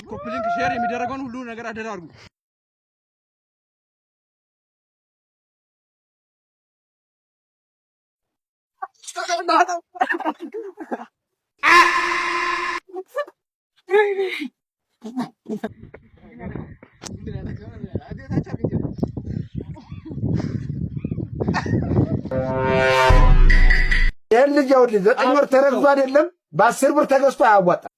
ኮፕሊንግ ሼር የሚደረገውን ሁሉ ነገር አደራርጉ። ልጅ ያውልኝ 9 ወር ተረግዞ አይደለም በ10 ብር ተገዝቶ አያዋጣም።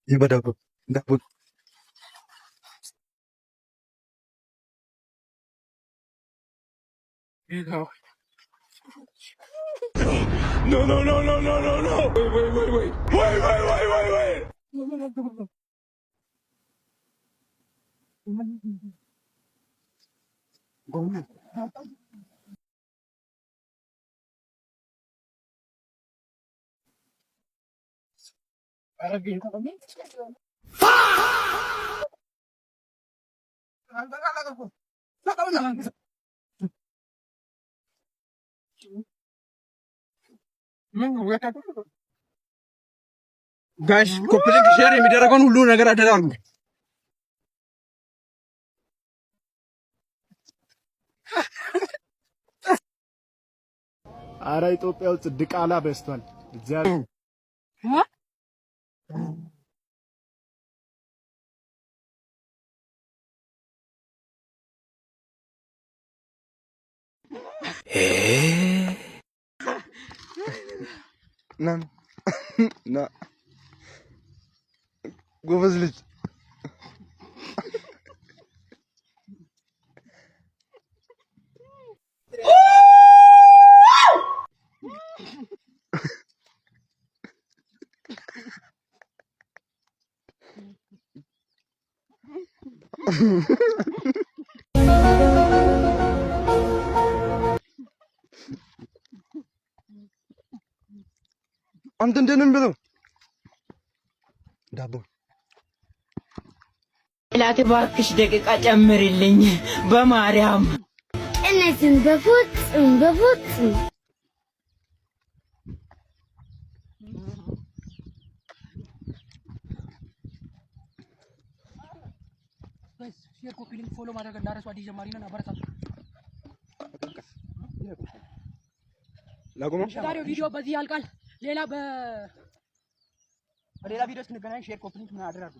ይበዳው እንዳቦት No, no, no, no, no, no, no. Wait. ጋሽ ኮፕሊንግ ሼር የሚደረገውን ሁሉ ነገር አደራርጉ። አረ ኢትዮጵያ ውስጥ ድቃላ በስቷል። እግዚአብሔር ና ጎበዝ ልጅ አንተ እንደምን ብለው ዳቦ ላቴ እባክሽ ደቂቃ ጨምርልኝ በማርያም እነዚህን በፍጹም ሼር ኮፒ ሊንክ ፎሎ ማድረግ እንዳረሱ አዲስ ጀማሪ ነን። አበረታቱ። ዛሬው ቪዲዮ በዚህ ያልቃል። በሌላ ቪዲዮ እስክንገናኝ ሼር ኮፒ ሊንክ ምን አደራርጉ።